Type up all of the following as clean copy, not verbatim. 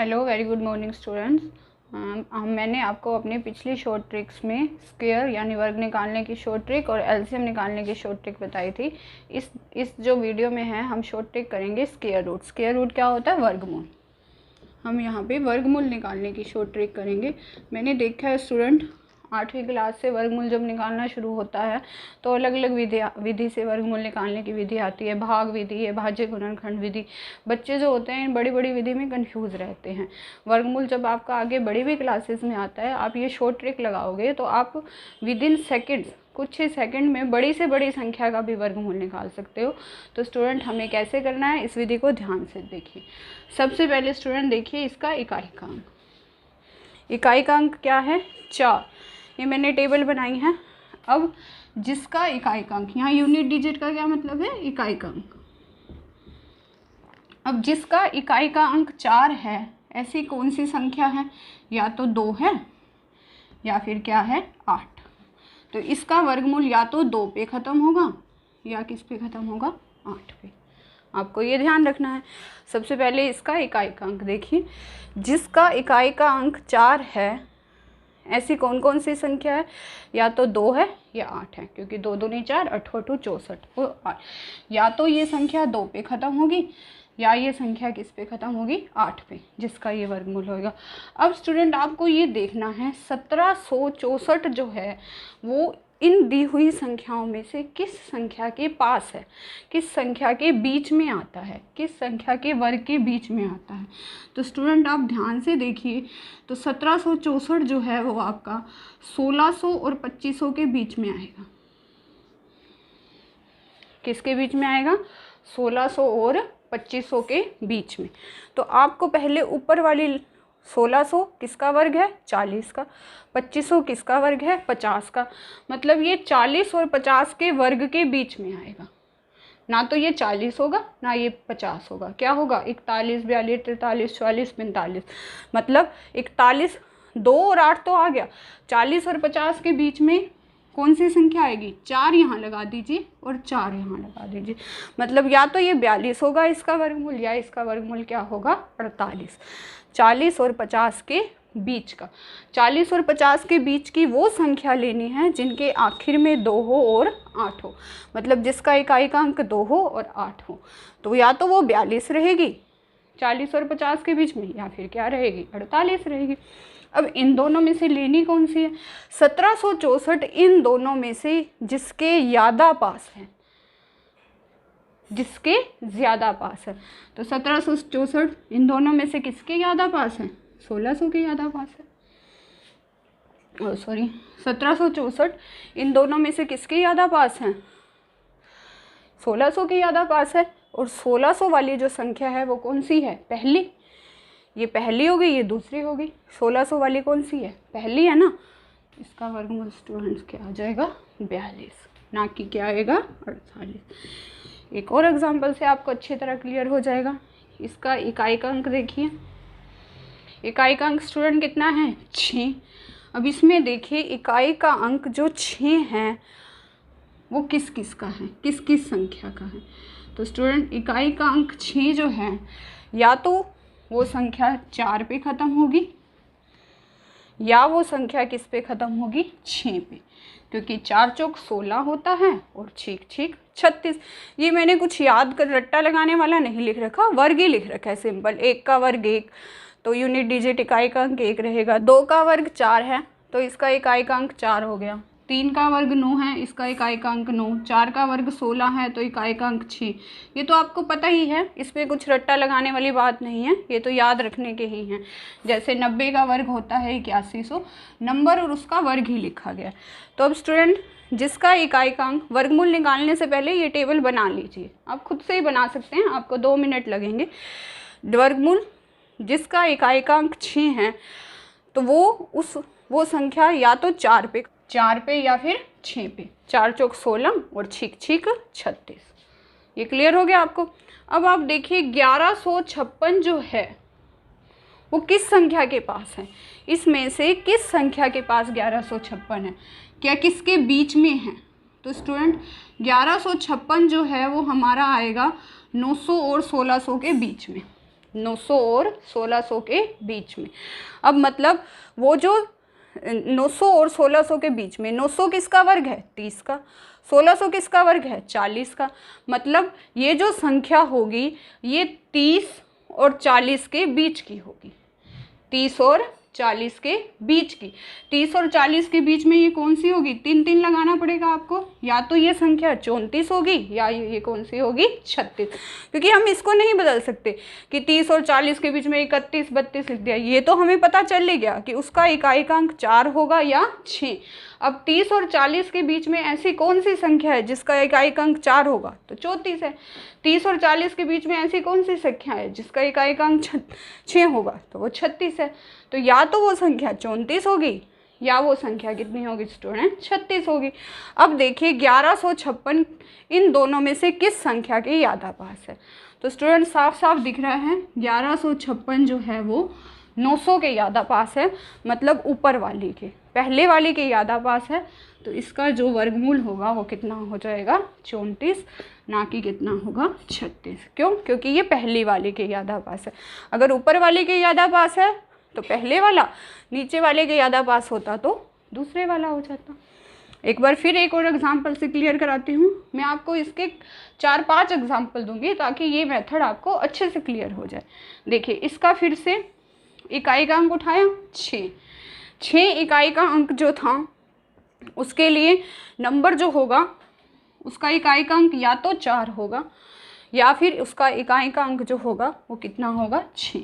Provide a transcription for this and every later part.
Hello, very good morning students. मैंने आपको अपने पिछली शॉर्ट ट्रिक्स में स्क्वायर यानी वर्ग निकालने की शॉर्ट ट्रिक और एलसीएम निकालने की शॉर्ट ट्रिक बताई थी। इस जो वीडियो में है हम शॉर्ट ट्रिक करेंगे स्क्वायर रूट। स्क्वायर रूट क्या होता है? वर्गमूल। हम यहाँ पे वर्गमूल निकालने की शॉर्ट ट्रिक करेंगे। मैंने देखा है स्टूडेंट 8वीं क्लास से वर्गमूल जब निकालना शुरू होता है तो अलग अलग विधि से वर्गमूल निकालने की विधि आती है। भाग विधि है, भाज्य गुणनखंड विधि। बच्चे जो होते हैं बड़ी बड़ी विधि में कंफ्यूज रहते हैं। वर्गमूल जब आपका आगे बड़ी भी क्लासेस में आता है, आप ये शॉर्ट ट्रिक लगाओगे तो आप विद इन सेकेंड्स, कुछ ही सेकंड में बड़ी से बड़ी संख्या का भी वर्गमूल निकाल सकते हो। तो स्टूडेंट हमें कैसे करना है, इस विधि को ध्यान से देखिए। सबसे पहले स्टूडेंट देखिए इसका इकाई का अंक। इकाई का अंक क्या है? 4। ये मैंने टेबल बनाई है। अब जिसका इकाई का अंक, यहाँ यूनिट डिजिट का क्या मतलब है? इकाई का अंक। अब जिसका इकाई का अंक 4 है, ऐसी कौन सी संख्या है? या तो 2 है या फिर क्या है? 8। तो इसका वर्गमूल या तो 2 पे ख़त्म होगा या किस पे ख़त्म होगा? 8 पे। आपको ये ध्यान रखना है। सबसे पहले इसका इकाई का अंक देखिए। जिसका इकाई का अंक 4 है, ऐसी कौन कौन सी संख्या है? या तो 2 है या 8 है, क्योंकि 2 दूनी 4, 8 2 64 वो 8। या तो ये संख्या 2 पे ख़त्म होगी या ये संख्या किस पे ख़त्म होगी? 8 पे, जिसका ये वर्गमूल होगा। अब स्टूडेंट आपको ये देखना है 1764 जो है वो इन दी हुई संख्याओं में से किस संख्या के पास है, किस संख्या के बीच में आता है, किस संख्या के वर्ग के बीच में आता है। तो स्टूडेंट आप ध्यान से देखिए, तो 1764 जो है वो आपका 1600 और 2500 के बीच में आएगा। किसके बीच में आएगा? 1600 और 2500 के बीच में। तो आपको पहले ऊपर वाली 1600 किसका वर्ग है? 40 का। 2500 किसका वर्ग है? 50 का। मतलब ये 40 और 50 के वर्ग के बीच में आएगा। ना तो ये 40 होगा ना ये 50 होगा। क्या होगा? 41, 42, 43, 44, 45। मतलब 41, 2 और 8 तो आ गया। 40 और 50 के बीच में कौन सी संख्या आएगी? 4 यहाँ लगा दीजिए और 4 यहाँ लगा दीजिए। मतलब या तो ये 42 होगा इसका वर्गमूल, या इसका वर्गमूल क्या होगा? 48। 40 और 50 के बीच का। 40 और 50 के बीच की वो संख्या लेनी है जिनके आखिर में 2 हो और 8 हो। मतलब जिसका इकाई का अंक 2 हो और 8 हो। तो या तो वो 42 रहेगी 40 और 50 के बीच में, या फिर क्या रहेगी? 48 रहेगी। अब इन दोनों में से लेनी कौन सी है? 1764 इन दोनों में से जिसके ज़्यादा पास है, जिसके ज़्यादा पास है। तो 1764 इन दोनों में से किसके ज़्यादा पास है? 1600 के ज़्यादा पास है। 1764 इन दोनों में से किसके ज़्यादा पास है? 1600 के ज़्यादा पास है। और 1600 वाली जो संख्या है वो कौन सी है? पहली। ये पहली होगी, ये दूसरी होगी। 1600 वाली कौन सी है? पहली है ना। इसका वर्गमूल स्टूडेंट्स क्या आ जाएगा? 42, ना कि क्या आएगा? 48। एक और एग्जांपल से आपको अच्छी तरह क्लियर हो जाएगा। इसका इकाई का अंक देखिए। इकाई का अंक स्टूडेंट कितना है? 6। अब इसमें देखिए इकाई का अंक जो 6 है वो किस किस का है, किस किस संख्या का है। तो स्टूडेंट इकाई का अंक 6 जो है, या तो वो संख्या 4 पे ख़त्म होगी या वो संख्या किस पे ख़त्म होगी? 6 पे, क्योंकि 4 चौक 16 होता है और 6 6 36। ये मैंने कुछ याद कर रट्टा लगाने वाला नहीं लिख रखा, वर्ग ही लिख रखा है सिंपल। 1 का वर्ग 1, तो यूनिट डिजिट इकाई का अंक 1 रहेगा। 2 का वर्ग 4 है तो इसका इकाई का अंक 4 हो गया। 3 का वर्ग 9 है, इसका इकाई का अंक 9। 4 का वर्ग 16 है तो इकाई का अंक 6। ये तो आपको पता ही है, इसमें कुछ रट्टा लगाने वाली बात नहीं है, ये तो याद रखने के ही हैं। जैसे 90 का वर्ग होता है 8100, नंबर और उसका वर्ग ही लिखा गया। तो अब स्टूडेंट जिसका इकाई का अंक, वर्गमूल निकालने से पहले ये टेबल बना लीजिए। आप खुद से ही बना सकते हैं, आपको 2 मिनट लगेंगे। वर्गमूल जिसका इकाई का अंक 6 है तो वो संख्या या तो 4 पे या फिर 6 पे। 4 चौक 16 और 6 6 36। ये क्लियर हो गया आपको? अब आप देखिए 1156 जो है वो किस संख्या के पास है? इसमें से किस संख्या के पास 1156 है? क्या किसके बीच में है? तो स्टूडेंट 1156 जो है वो हमारा आएगा 900 और 1600 के बीच में। 900 और 1600 के बीच में। अब मतलब वो जो 900 और 1600 के बीच में, 900 किसका वर्ग है? 30 का। 1600 किसका वर्ग है? 40 का। मतलब ये जो संख्या होगी ये 30 और 40 के बीच की होगी। 30 और 40 के बीच की। 30 और 40 के बीच में ये कौन सी होगी? 3 3 लगाना पड़ेगा आपको। या तो ये संख्या 34 होगी या ये कौन सी होगी? 36। क्योंकि हम इसको नहीं बदल सकते कि 30 और 40 के बीच में 31 32 लिख दिया। ये तो हमें पता चल ही गया कि उसका इकाइकांक 4 होगा या 6। अब 30 और 40 के बीच में ऐसी कौन सी संख्या है जिसका इकाइकांक 4 होगा? तो 34 है। 30 और 40 के बीच में ऐसी कौन सी संख्या है जिसका इकाइकांक 6 होगा? तो वो 36 है। तो या तो वो संख्या 34 होगी या वो संख्या कितनी होगी स्टूडेंट? 36 होगी। अब देखिए 1156 इन दोनों में से किस संख्या के यादापास है? तो स्टूडेंट साफ साफ दिख रहा है 1156 जो है वो 900 के यादापास है, मतलब ऊपर वाली के, पहले वाली के यादापास है। तो इसका जो वर्गमूल होगा वो कितना हो जाएगा? 34, ना कि कितना होगा? 36। क्यों? क्योंकि ये पहली वाली के यादापास है। अगर ऊपर वाले के यादापास है तो पहले वाला, नीचे वाले के यादापास होता तो दूसरे वाला हो जाता। एक बार फिर एक और एग्जाम्पल से क्लियर कराती हूँ। मैं आपको इसके 4-5 एग्जाम्पल दूंगी ताकि ये मेथड आपको अच्छे से क्लियर हो जाए। देखिए इसका फिर से इकाई का अंक उठाया 6। 6 इकाई का अंक जो था उसके लिए नंबर जो होगा उसका इकाई का अंक या तो 4 होगा या फिर उसका इकाई का अंक जो होगा वो कितना होगा? 6।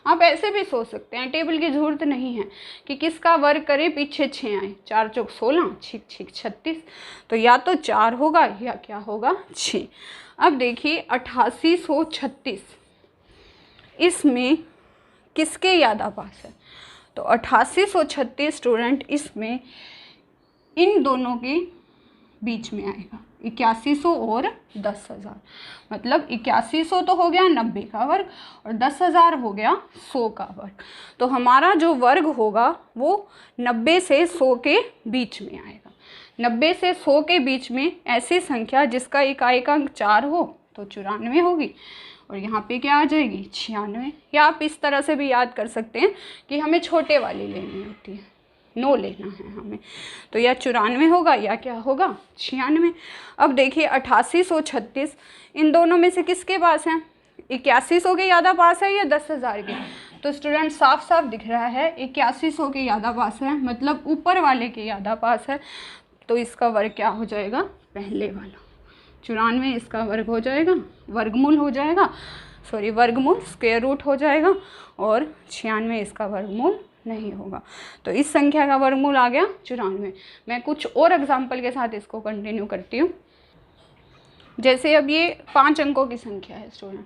आप ऐसे भी सोच सकते हैं, टेबल की ज़रूरत नहीं है कि किसका वर्ग करे पीछे 6 आए। 4 चौक 16, 6 6 36। तो या तो 4 होगा या क्या होगा? 6। अब देखिए 8836 इसमें किसके यादापास है? तो 8836 स्टूडेंट इसमें इन दोनों के बीच में आएगा। 8100 और 10,000, मतलब 8100 तो हो गया 90 का वर्ग और 10,000 हो गया 100 का वर्ग। तो हमारा जो वर्ग होगा वो 90 से 100 के बीच में आएगा। 90 से 100 के बीच में ऐसी संख्या जिसका इकाई का अंक 4 हो तो 94 होगी और यहाँ पे क्या आ जाएगी? 96। या आप इस तरह से भी याद कर सकते हैं कि हमें छोटे वाली लेनी होती है, 9 लेना है हमें, तो या 94 होगा या क्या होगा? 96। अब देखिए 8836 इन दोनों में से किसके पास है? 8100 के यादापास है या 10,000 के? तो स्टूडेंट साफ साफ दिख रहा है 8100 के यादापास है, मतलब ऊपर वाले के यादापास है। तो इसका वर्ग क्या हो जाएगा? पहले वाला। 94 इसका वर्ग हो जाएगा, वर्गमूल हो जाएगा, सॉरी वर्गमूल स्क्वायर रूट हो जाएगा और 96 इसका वर्गमूल नहीं होगा। तो इस संख्या का वर्गमूल आ गया 94। मैं कुछ और एग्जाम्पल के साथ इसको कंटिन्यू करती हूँ। जैसे अब ये 5 अंकों की संख्या है स्टूडेंट,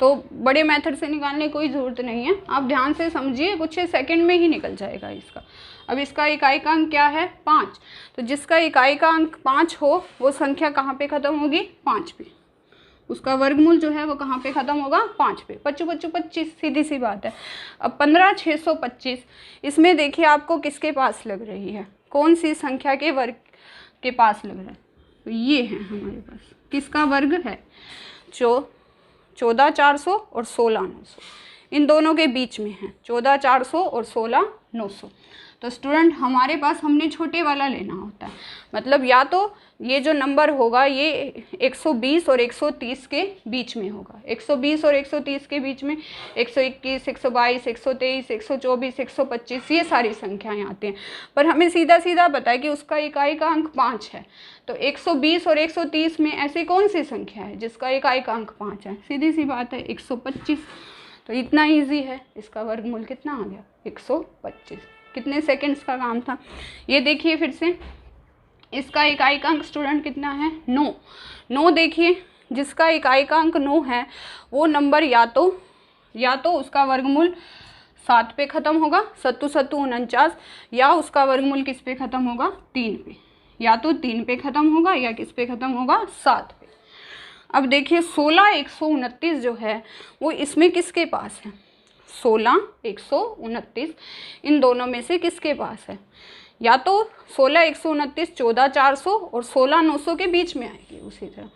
तो बड़े मेथड से निकालने की कोई ज़रूरत नहीं है, आप ध्यान से समझिए, कुछ सेकंड में ही निकल जाएगा इसका। अब इसका इकाई का अंक क्या है? 5। तो जिसका इकाई का अंक 5 हो वो संख्या कहाँ पे ख़त्म होगी? 5 पे। उसका वर्गमूल जो है वो कहाँ पे ख़त्म होगा? 5 पे। 25, सीधी सी बात है। अब 15625 इसमें देखिए आपको किसके पास लग रही है? कौन सी संख्या के वर्ग के पास लग रहा है? तो ये है हमारे पास, किसका वर्ग है? 14400 और 16900 इन दोनों के बीच में है, 14400 और 16900। तो स्टूडेंट हमारे पास हमने छोटे वाला लेना होता है, मतलब या तो ये जो नंबर होगा ये 120 और 130 के बीच में होगा। 120 और 130 के बीच में 121, 122, 123, 124, 125 ये सारी संख्याएं आती हैं। पर हमें सीधा सीधा पता है कि उसका इकाई का अंक 5 है। तो 120 और 130 में ऐसी कौन सी संख्या है जिसका इकाई का अंक 5 है? सीधी सी बात है 125। तो इतना ईजी है। इसका वर्गमूल कितना आ गया? 125। कितने सेकंड्स का काम था ये देखिए फिर से। इसका इकाई का अंक स्टूडेंट कितना है? 9। 9 देखिए, जिसका इकाई का अंक 9 है वो नंबर या तो उसका वर्गमूल 7 पे ख़त्म होगा, 7 7 49, या उसका वर्गमूल किस पे ख़त्म होगा? 3 पे। या तो 3 पे ख़त्म होगा या किस पे ख़त्म होगा? 7 पे। अब देखिए 16 129 जो है वो इसमें किसके पास है? 16 129 इन दोनों में से किसके पास है? या तो 16 129 14400 और 16 900 के बीच में आएगी। उसी तरह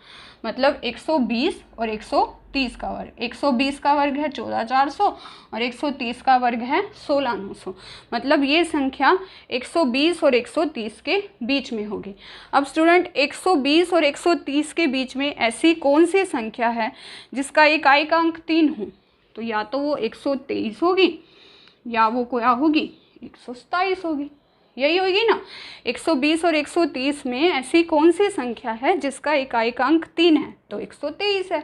मतलब 120 और 130 130 का वर्ग, 120 का वर्ग है 14,400 और 130 का वर्ग है 16,900। मतलब ये संख्या 120 और 130 के बीच में होगी। अब स्टूडेंट 120 और 130 के बीच में ऐसी कौन सी संख्या है जिसका इकाई का अंक 3 हो? तो या तो वो 123 होगी या वो क्या होगी, 127 होगी। यही होगी ना। 120 और 130 में ऐसी कौन सी संख्या है जिसका इकाई का अंक 3 है? तो 123 है।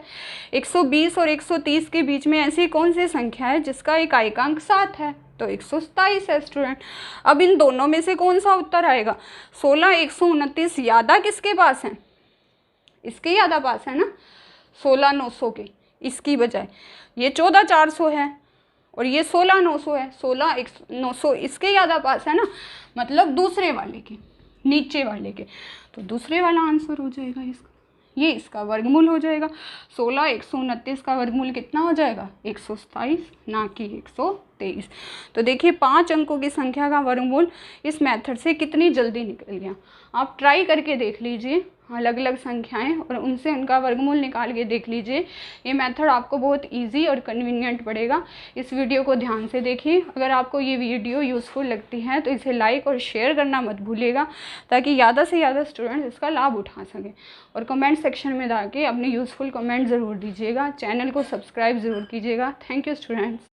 120 और 130 के बीच में ऐसी कौन सी संख्या है जिसका इकाई का अंक 7 है? तो 127 है स्टूडेंट। अब इन दोनों में से कौन सा उत्तर आएगा? 16 129 ज़्यादा किसके पास है? इसके ज़्यादा पास है ना, 16,900 के, इसकी बजाय। ये 14,400 है और ये 16,900 है, 16,900 इसके ज़्यादा पास है ना, मतलब दूसरे वाले के, नीचे वाले के। तो दूसरे वाला आंसर हो जाएगा इसका, ये इसका वर्गमूल हो जाएगा। 16 129 का वर्गमूल कितना हो जाएगा? 127, ना कि 123। तो देखिए 5 अंकों की संख्या का वर्गमूल इस मेथड से कितनी जल्दी निकल गया। आप ट्राई करके देख लीजिए अलग अलग संख्याएं और उनसे उनका वर्गमूल निकाल के देख लीजिए। ये मेथड आपको बहुत इजी और कन्वीनियंट पड़ेगा। इस वीडियो को ध्यान से देखिए। अगर आपको ये वीडियो यूज़फुल लगती है तो इसे लाइक और शेयर करना मत भूलिएगा, ताकि ज़्यादा से ज़्यादा स्टूडेंट्स इसका लाभ उठा सकें। और कमेंट सेक्शन में जाके अपने यूज़फुल कमेंट ज़रूर दीजिएगा। चैनल को सब्सक्राइब ज़रूर कीजिएगा। Thank you students.